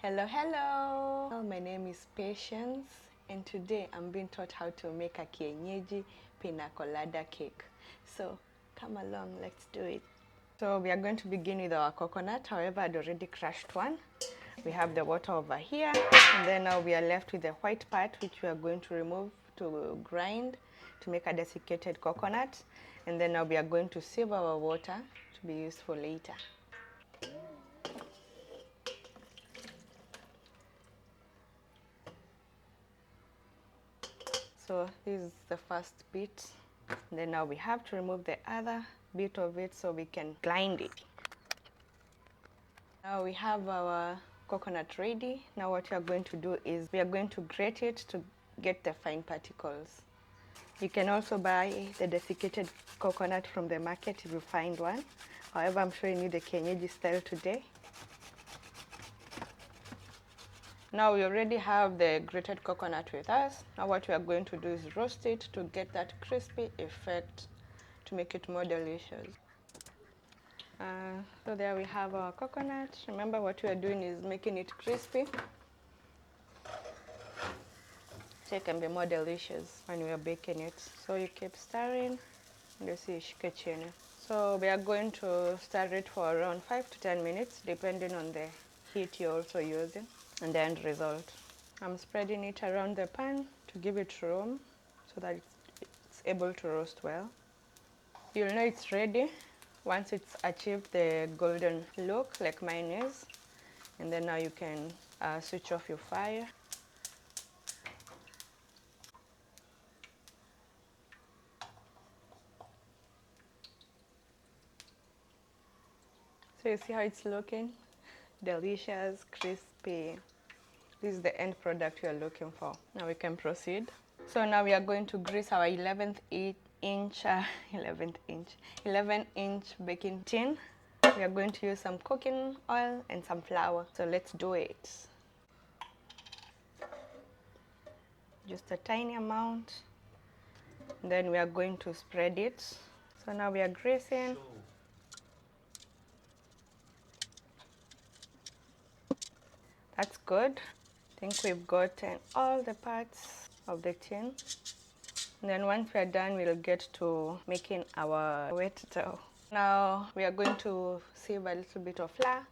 Hello, hello! My name is Patience and today I'm being taught how to make a kienyeji Piña Colada cake. So come along, let's do it. So we are going to begin with our coconut. However, I'd already crushed one. We have the water over here, and then now we are left with the white part, which we are going to remove to grind to make a desiccated coconut. And then now we are going to sieve our water to be used for later. So this is the first bit. Then now we have to remove the other bit of it so we can grind it. Now we have our coconut ready. Now what we are going to do is we are going to grate it to get the fine particles. You can also buy the desiccated coconut from the market if you find one. However, I'm showing you the kienyeji style today. Now we already have the grated coconut with us. Now what we are going to do is roast it to get that crispy effect to make it more delicious. So there we have our coconut. Remember, what we are doing is making it crispy so it can be more delicious when we are baking it. So you keep stirring and you see ishike chini. So we are going to stir it for around 5 to 10 minutes depending on the heat you're also using and the end result. I'm spreading it around the pan to give it room so that it's able to roast well. You'll know it's ready once it's achieved the golden look like mine is, and then now you can switch off your fire. So you see how it's looking? Delicious, crispy. This is the end product we are looking for. Now we can proceed. So now we are going to grease our 11-inch baking tin. We are going to use some cooking oil and some flour. So let's do it. Just a tiny amount. Then we are going to spread it. So now we are greasing. That's good. I think we've gotten all the parts of the tin. And then once we are done, we'll get to making our wet dough. Now we are going to sieve a little bit of flour.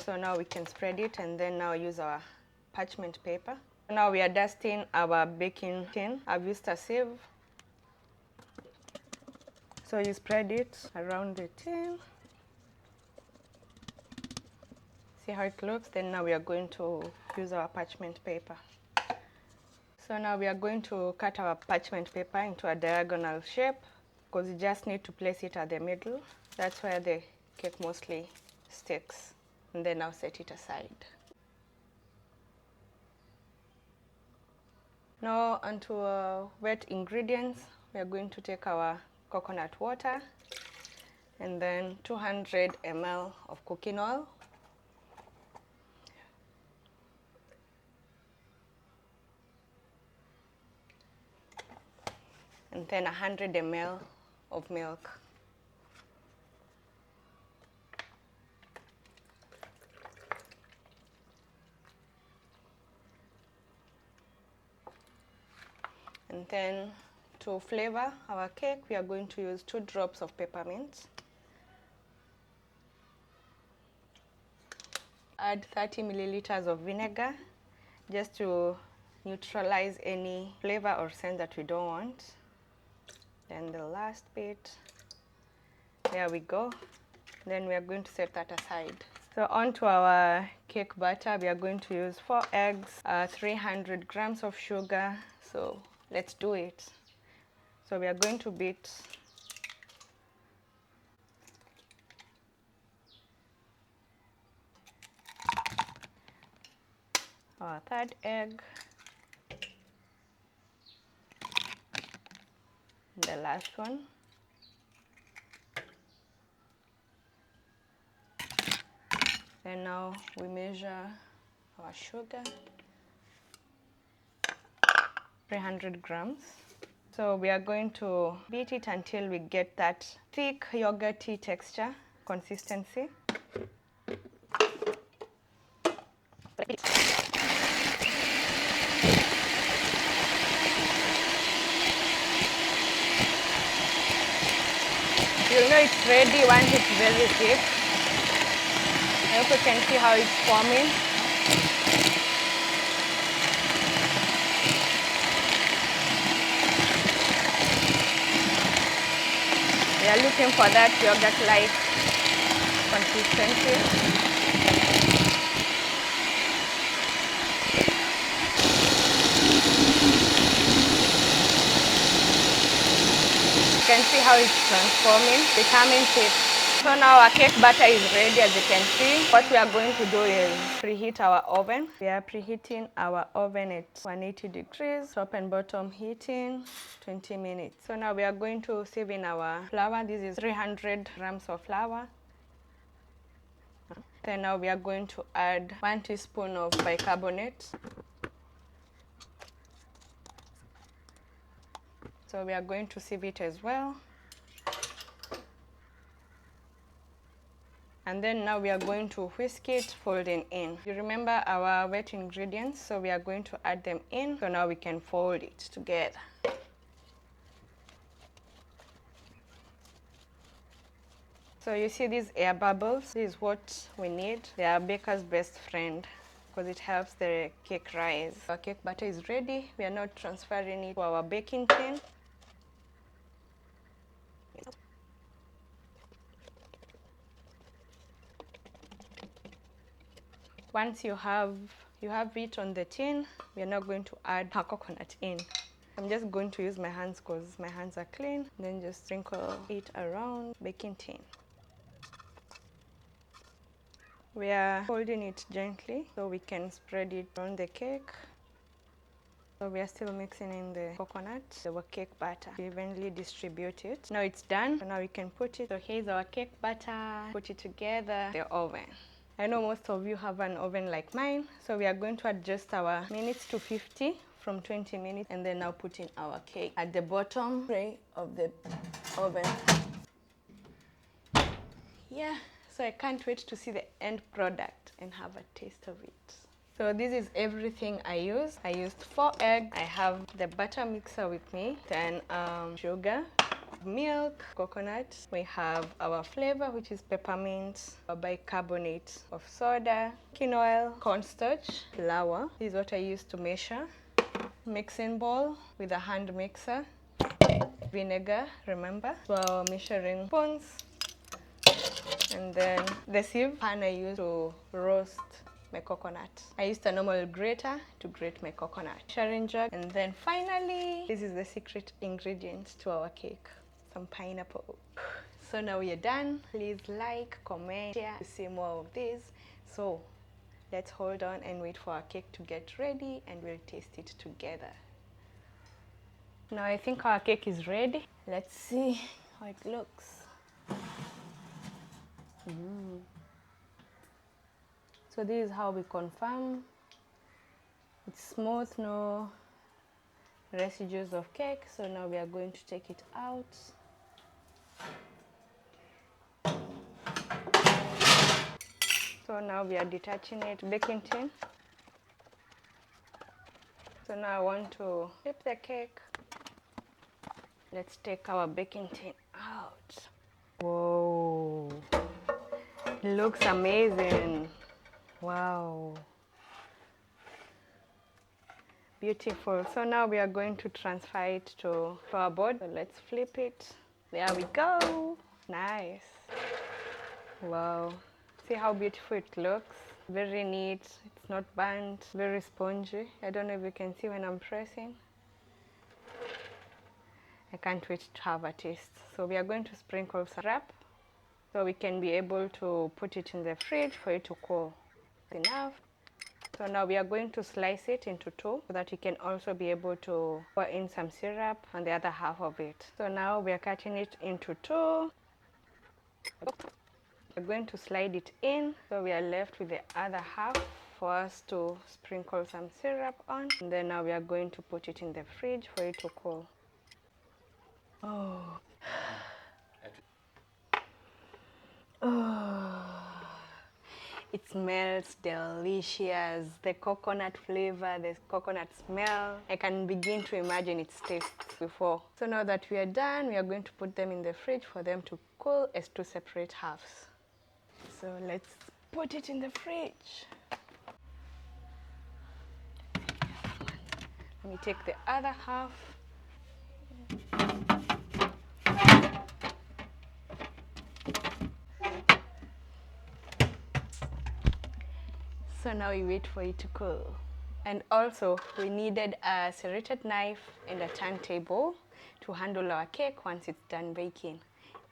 So now we can spread it and then now use our parchment paper. Now we are dusting our baking tin. I've used a sieve. So you spread it around the tin. See how it looks? Then now we are going to use our parchment paper. So now we are going to cut our parchment paper into a diagonal shape because you just need to place it at the middle. That's where the cake mostly sticks. And then I'll set it aside. Now onto our wet ingredients. We are going to take our coconut water and then 200 ml of cooking oil. And then 100 ml of milk. And then to flavor our cake, we are going to use 2 drops of peppermint. Add 30 milliliters of vinegar just to neutralize any flavor or scent that we don't want. Then the last bit, there we go. Then we are going to set that aside. So onto our cake batter, we are going to use 4 eggs, 300 grams of sugar. So let's do it. So we are going to beat our 3rd egg, the last one. And now we measure our sugar, 300 grams. So we are going to beat it until we get that thick yogurty texture consistency. it's ready once it's very thick. I hope you can see how it's forming. We are looking for that yogurt-like consistency. You can see how it's transforming, becoming thick. So now our cake batter is ready, as you can see. What we are going to do is preheat our oven. We are preheating our oven at 180 degrees, top and bottom heating, 20 minutes. So now we are going to sieve in our flour. This is 300 grams of flour. Then now we are going to add 1 teaspoon of bicarbonate. So we are going to sieve it as well. And then now we are going to whisk it, folding in. You remember our wet ingredients, so we are going to add them in. So now we can fold it together. So you see these air bubbles, this is what we need. They are baker's best friend because it helps the cake rise. Our cake batter is ready. We are now transferring it to our baking tin. Once you have it on the tin, we are now going to add our coconut in. I'm just going to use my hands because my hands are clean. Then just sprinkle it around baking tin. We are holding it gently so we can spread it on the cake. So we are still mixing in the coconut, the cake batter, to evenly distribute it. Now it's done. So now we can put it. So here's our cake batter. Put it together in the oven. I know most of you have an oven like mine, so we are going to adjust our minutes to 50 from 20 minutes, and then now put in our cake at the bottom tray of the oven. Yeah, so I can't wait to see the end product and have a taste of it. So this is everything I used. I used 4 eggs. I have the butter mixer with me, then sugar, milk, coconut. We have our flavor, which is peppermint, bicarbonate of soda, cooking oil, cornstarch, flour. This is what I use to measure. Mixing bowl with a hand mixer, vinegar, remember, so our measuring spoons, and then the sieve pan I use to roast my coconut. I used a normal grater to grate my coconut. Sharing jug, and then finally, this is the secret ingredient to our cake, some pineapple. So now we are done. Please like, comment, share to see more of this. So let's hold on and wait for our cake to get ready, and we'll taste it together. Now I think our cake is ready. Let's see how it looks. So this is how we confirm it's smooth, no residues of cake. So now we are going to take it out. So now we are detaching it, baking tin. So now I want to flip the cake. Let's take our baking tin out. Whoa, it looks amazing. Wow, beautiful. So now we are going to transfer it to our board. So let's flip it. There we go. Nice. Wow, see how beautiful it looks. Very neat. It's not burnt. Very spongy. I don't know if you can see when I'm pressing. I can't wait to have a taste. So we are going to sprinkle syrup so we can be able to put it in the fridge for it to cool. Enough. So now we are going to slice it into 2 so that you can also be able to pour in some syrup on the other half of it. So now we are cutting it into 2. We're going to slide it in, so we are left with the other half for us to sprinkle some syrup on. And then now we are going to put it in the fridge for it to cool. Oh. Oh. It smells delicious. The coconut flavor, the coconut smell. I can begin to imagine its taste before. So now that we are done, we are going to put them in the fridge for them to cool as two separate halves. So let's put it in the fridge. Let me take the other half. So now we wait for it to cool. And also, we needed a serrated knife and a turntable to handle our cake once it's done baking.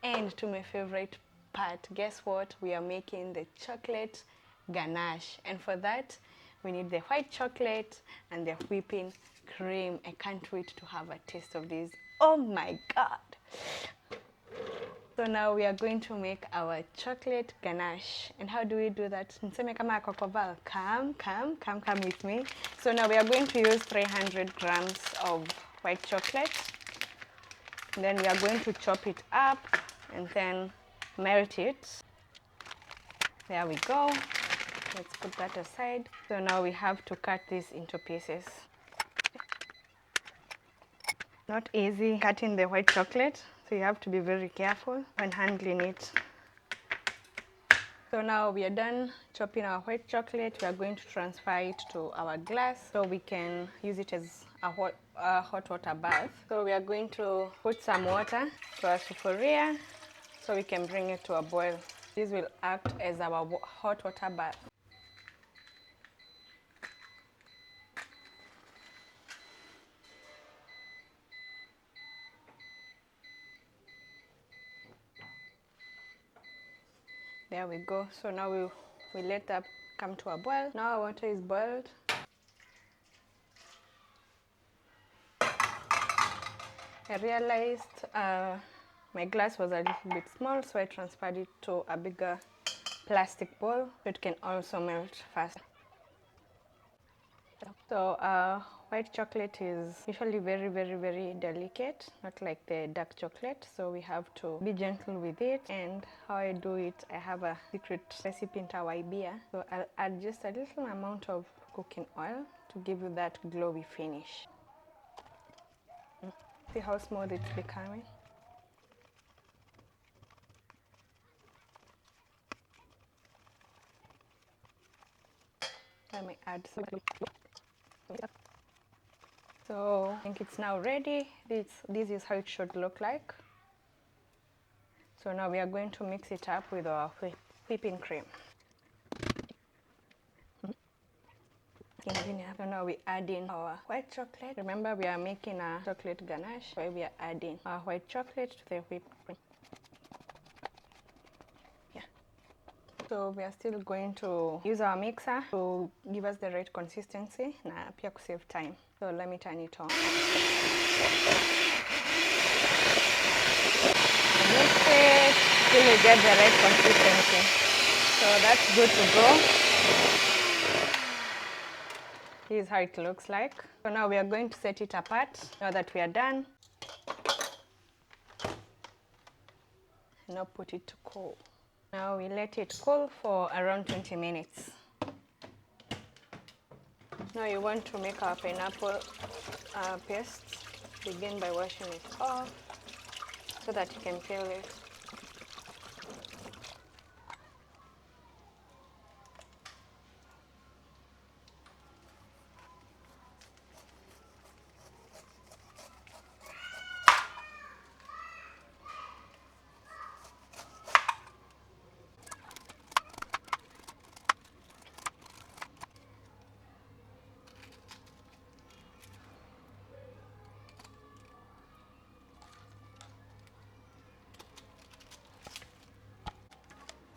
And to my favorite part, guess what? We are making the chocolate ganache. And for that, we need the white chocolate and the whipping cream. I can't wait to have a taste of this. Oh my God! So now we are going to make our chocolate ganache. And how do we do that? Niseme kama kokoval. Come with me. So now we are going to use 300 grams of white chocolate. And then we are going to chop it up and then melt it. There we go. Let's put that aside. So now we have to cut this into pieces. Not easy cutting the white chocolate, so you have to be very careful when handling it. So now we are done chopping our white chocolate. We are going to transfer it to our glass so we can use it as a hot water bath. So we are going to put some water to our sufuria so we can bring it to a boil. This will act as our hot water bath. There we go. So now we let that come to a boil. Now our water is boiled. I realized my glass was a little bit small, so I transferred it to a bigger plastic bowl so it can also melt fast. So white chocolate is usually very delicate, not like the dark chocolate, so we have to be gentle with it. And how I do it, I have a secret recipe in Tawaibia, so I'll add just a little amount of cooking oil to give you that glowy finish. See how smooth it's becoming? Let me add some. So I think it's now ready. This is how it should look like. So now we are going to mix it up with our whipping cream. So now we add in our white chocolate. Remember, we are making a chocolate ganache, so we are adding our white chocolate to the whipped cream. Yeah. So we are still going to use our mixer to give us the right consistency na pia to save time. So let me turn it on. Mix it till we get the right consistency. So that's good to go. This is how it looks like. So now we are going to set it apart now that we are done. Now put it to cool. Now we let it cool for around 20 minutes. Now you want to make our pineapple paste. Begin by washing it off so that you can peel it.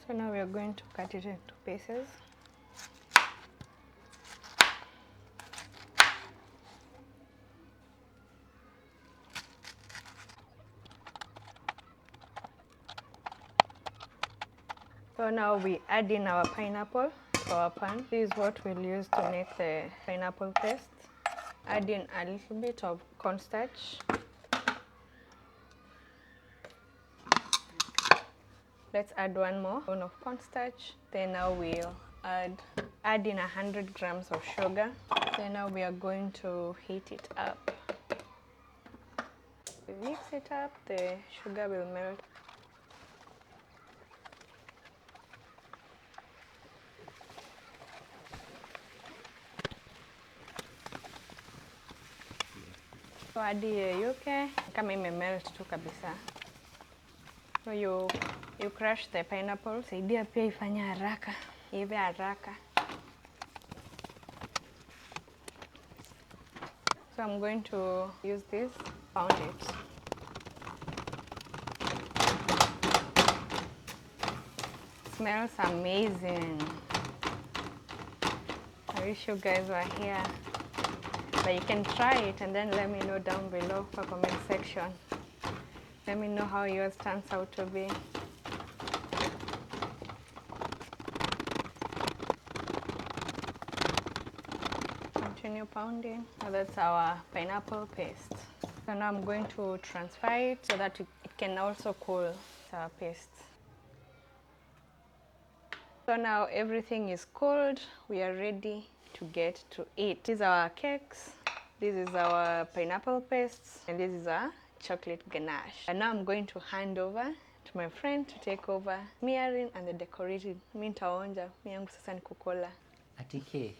So now we are going to cut it into pieces. So now we add in our pineapple to our pan. This is what we'll use to make the pineapple paste. Add in a little bit of cornstarch. Let's add one more spoon of cornstarch. Then now we'll add in 100 grams of sugar. So now we are going to heat it up. We mix it up, the sugar will melt. So hadi yeyuke kama imemelt tu kabisa. So you crush the pineapple. Saidia pia ifanye haraka, ive haraka. So I'm going to use this, pound it. Smells amazing. I wish you guys were here. But you can try it and then let me know down below for comment section. Let me know how yours turns out to be. Continue pounding. So that's our pineapple paste. So now I'm going to transfer it so that it can also cool. It's our paste. So now everything is cold. We are ready to get to eat. These are our cakes. This is our pineapple paste. And this is our chocolate ganache. And now I'm going to hand over to my friend to take over smearing and the decorating. Mi nitaonja, mi yangu sasa ni kukola. Atike,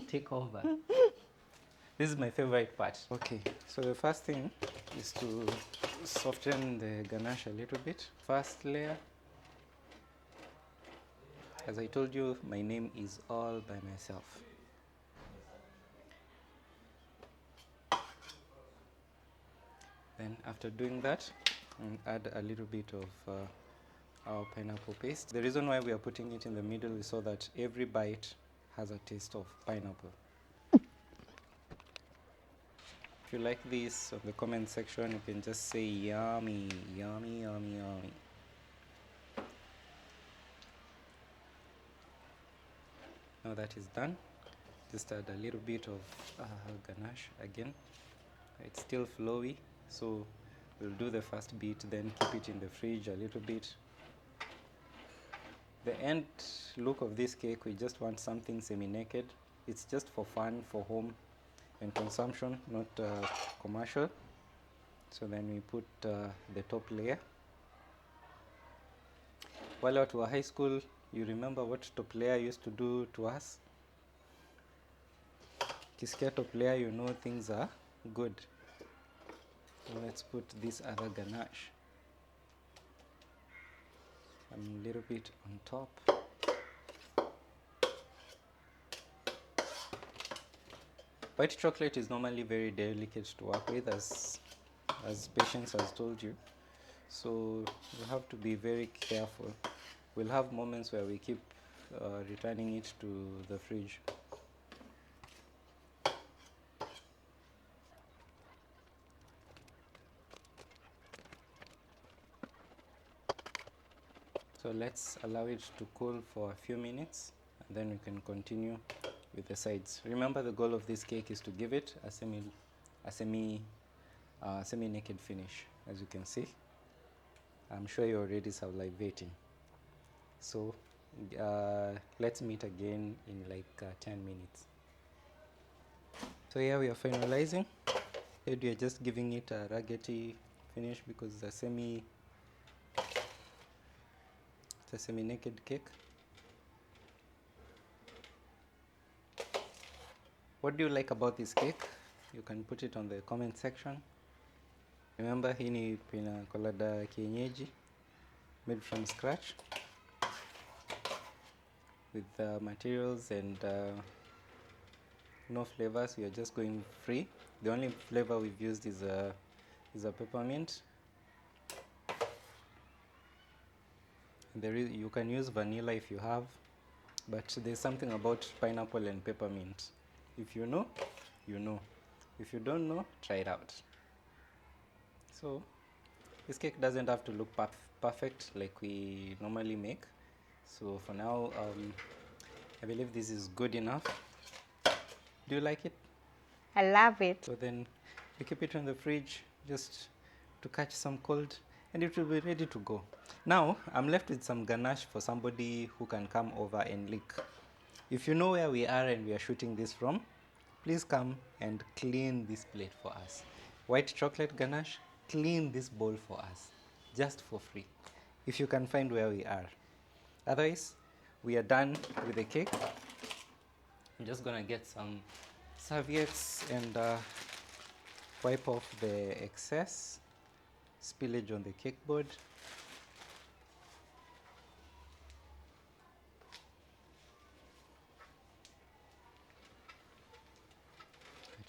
take over. This is my favorite part. Okay, so the first thing is to soften the ganache a little bit. First layer. As I told you, my name is all by myself. Then after doing that, add a little bit of our pineapple paste. The reason why we are putting it in the middle is so that every bite has a taste of pineapple. If you like this, on the comment section you can just say yummy, yummy, yummy, yummy. Now that is done, just add a little bit of ganache again. It's still flowy, so we'll do the first bit, then keep it in the fridge a little bit. The end look of this cake, we just want something semi-naked. It's just for fun, for home and consumption, not commercial. So then we put the top layer. While at our high school, you remember what top layer used to do to us? Kiskia top layer, you know things are good. So let's put this other ganache. A little bit on top. White chocolate is normally very delicate to work with, as Patience has told you. So you have to be very careful. We'll have moments where we keep returning it to the fridge. So let's allow it to cool for a few minutes, and then we can continue with the sides. Remember, the goal of this cake is to give it a semi-naked finish. As you can see, I'm sure you're already salivating. So let's meet again in like 10 minutes. So here we are finalizing. Here we are just giving it a raggedy finish because it's a semi-naked cake. What do you like about this cake? You can put it on the comment section. Remember, hii ni Piña Colada kienyeji, made from scratch, with materials and no flavors. We are just going free. The only flavor we've used is a peppermint. You can use vanilla if you have, but there's something about pineapple and peppermint. If you know, you know. If you don't know, try it out. So this cake doesn't have to look perfect like we normally make. So for now, I believe this is good enough. Do you like it? I love it. So then we keep it in the fridge just to catch some cold, and it will be ready to go. Now I'm left with some ganache for somebody who can come over and lick. If you know where we are and we are shooting this from, please come and clean this plate for us. White chocolate ganache, clean this bowl for us, just for free, if you can find where we are. Otherwise, we are done with the cake. I'm just gonna get some serviettes and wipe off the excess spillage on the cake board.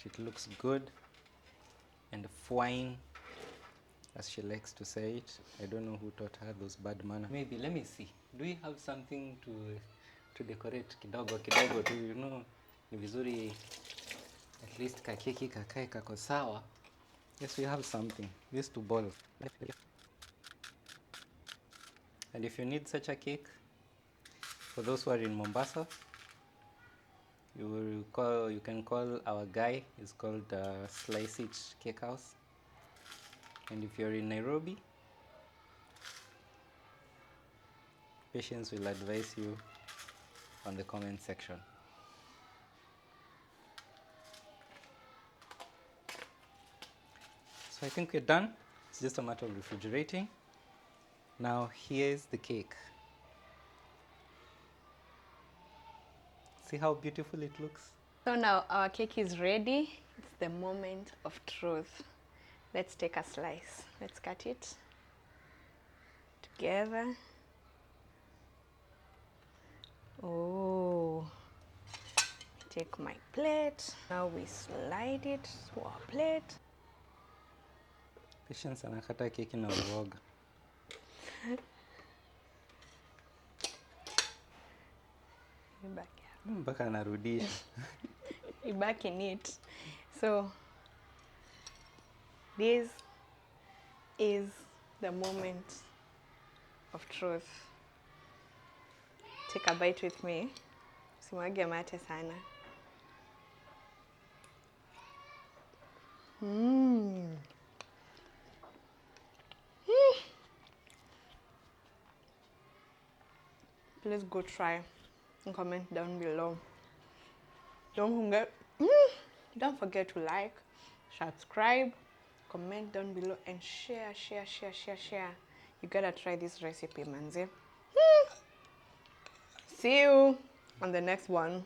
It looks good and fine, as she likes to say it. I don't know who taught her those bad manners. Maybe, let me see. Do we have something to decorate kidogo kidogo tu, you know, ni vizuri at least kakeki kakae kako sawa. Yes, we have something. This to boil. And if you need such a cake, for those who are in Mombasa, you can call our guy. It's called Slice It Cake House. And if you're in Nairobi, Patience will advise you on the comment section. So I think we're done. It's just a matter of refrigerating. Now here's the cake. See how beautiful it looks? So now our cake is ready. It's the moment of truth. Let's take a slice. Let's cut it together. Oh, take my plate. Now we slide it to our plate. Patience anakata keki na uoga. Mpaka anarudisha. You're back in it. So this is the moment of truth. Take a bite with me. Simwage mate sana. Please go try and comment down below. Don't forget to like, subscribe, comment down below, and share. You gotta try this recipe, manze. See you on the next one.